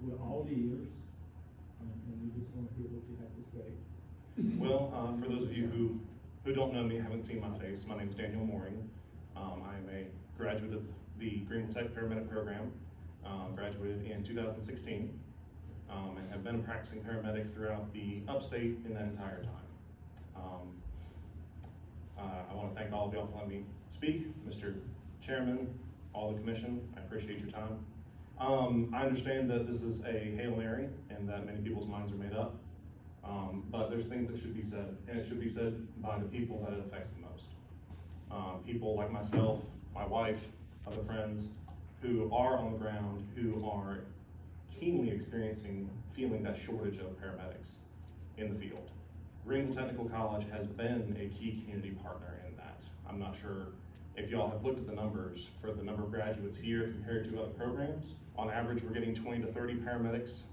through all the years, and we just want to hear what you have to say. Well, for those of you who don't know me, haven't seen my face, my name is Daniel Mooring. I am a graduate of the Greenville Tech Paramedic Program, graduated in 2016, and have been a practicing paramedic throughout the upstate in that entire time. I want to thank all of y'all for letting me speak, Mr. Chairman, all the commission, I appreciate your time. I understand that this is a Hail Mary and that many people's minds are made up, but there's things that should be said, and it should be said by the people that it affects the most. People like myself, my wife, other friends who are on the ground, who are keenly feeling that shortage of paramedics in the field. Greenville Technical College has been a key community partner in that. I'm not sure if y'all have looked at the numbers for the number of graduates here compared to other programs. On average, we're getting 20 to 30 paramedics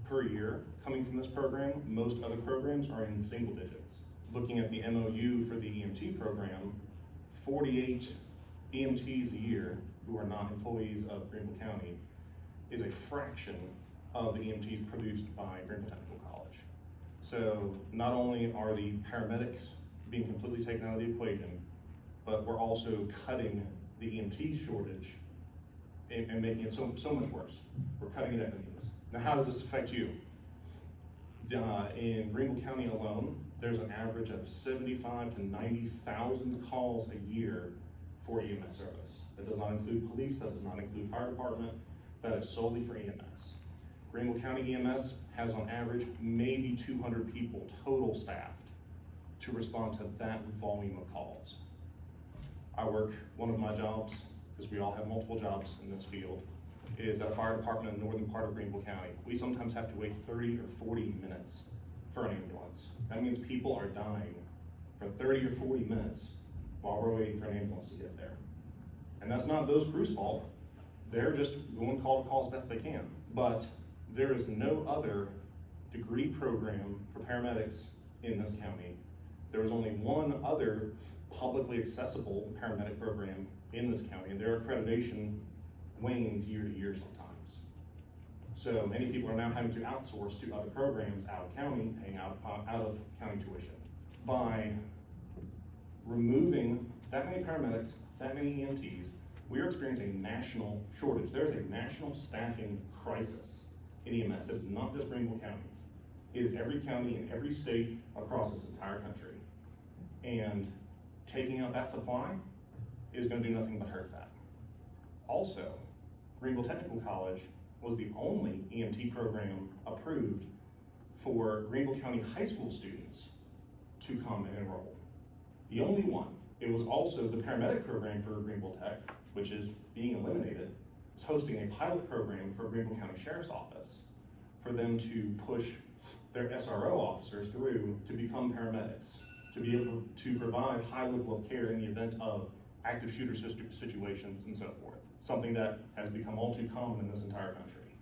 per year coming from this program. Most other programs are in single digits. Looking at the MOU for the EMT program, 48 EMTs a year who are not employees of Greenville County is a fraction of the EMTs produced by Greenville Technical College. So not only are the paramedics being completely taken out of the equation, but we're also cutting the EMT shortage and making it so much worse. We're cutting it at the knees. Now, how does this affect you? In Greenville County alone, there's an average of 75 to 90,000 calls a year for EMS service. That does not include police, that does not include fire department, that is solely for EMS. Greenville County EMS has on average maybe 200 people total staffed to respond to that volume of calls. One of my jobs, because we all have multiple jobs in this field, is at a fire department in the northern part of Greenville County. We sometimes have to wait 30 or 40 minutes for an ambulance. That means people are dying for 30 or 40 minutes while we're waiting for an ambulance to get there. And that's not those crews' fault. They're just going call to call as best they can. But there is no other degree program for paramedics in this county. There is only one other publicly accessible paramedic program in this county, and their accreditation wanes year to year sometimes. So many people are now having to outsource to other programs out of county, paying out of county tuition. By removing that many paramedics, that many EMTs, we are experiencing a national shortage. There is a national staffing crisis in EMS. It's not just Greenville County. It is every county in every state across this entire country. And taking out that supply is going to do nothing but hurt that. Also, Greenville Technical College was the only EMT program approved for Greenville County high school students to come and enroll. The only one. It was also the paramedic program for Greenville Tech, which is being eliminated, is hosting a pilot program for Greenville County Sheriff's Office for them to push their SRO officers through to become paramedics, to be able to provide high level of care in the event of active shooter situations and so forth. Something that has become all too common in this entire country.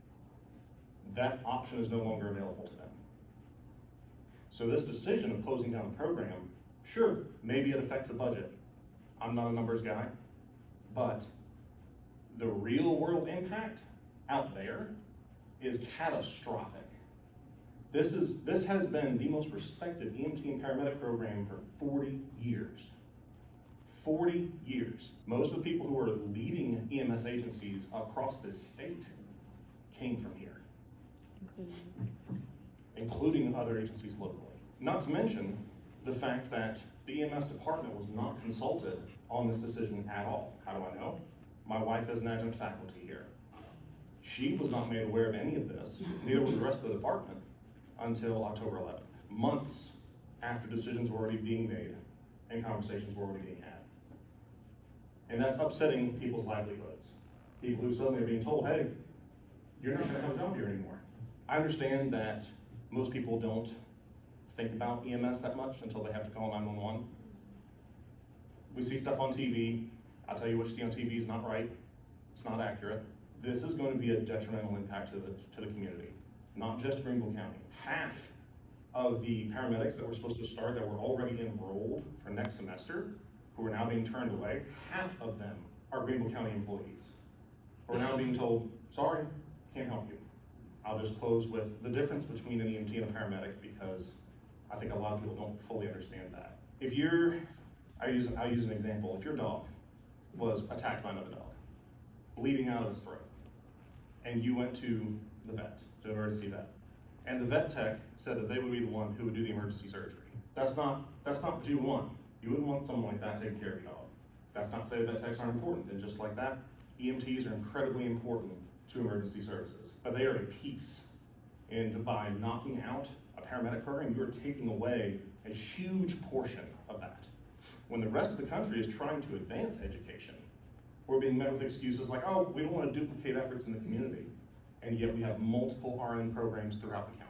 That option is no longer available to them. So this decision of closing down the program, sure, maybe it affects the budget. I'm not a numbers guy, but the real world impact out there is catastrophic. This has been the most respected EMT and paramedic program for 40 years. 40 years. Most of the people who are leading EMS agencies across this state came from here, including other agencies locally. Not to mention the fact that the EMS department was not consulted on this decision at all. How do I know? My wife is an adjunct faculty here. She was not made aware of any of this, neither was the rest of the department, until October 11th, months after decisions were already being made and conversations were already being had. And that's upsetting people's livelihoods. People who suddenly are being told, hey, you're not gonna have a job here anymore. I understand that most people don't think about EMS that much until they have to call 911. We see stuff on TV. I'll tell you what you see on TV is not right. It's not accurate. This is going to be a detrimental impact to the community, not just Greenville County. Half of the paramedics that were supposed to start that were already enrolled for next semester, who are now being turned away, half of them are Greenville County employees, who are now being told, sorry, can't help you. I'll just close with the difference between an EMT and a paramedic, because I think a lot of people don't fully understand that. If you're, I'll use an example. If your dog was attacked by another dog, bleeding out of his throat, and you went to the vet, to an emergency vet, and the vet tech said that they would be the one who would do the emergency surgery. That's not what you would want. You wouldn't want someone like that taking care of your dog. That's not to say vet techs aren't important, and just like that, EMTs are incredibly important to emergency services. But they are a piece, and by knocking out a paramedic program, you are taking away a huge portion of that. When the rest of the country is trying to advance education, we're being met with excuses like, oh, we don't want to duplicate efforts in the community, and yet we have multiple RN programs throughout the county.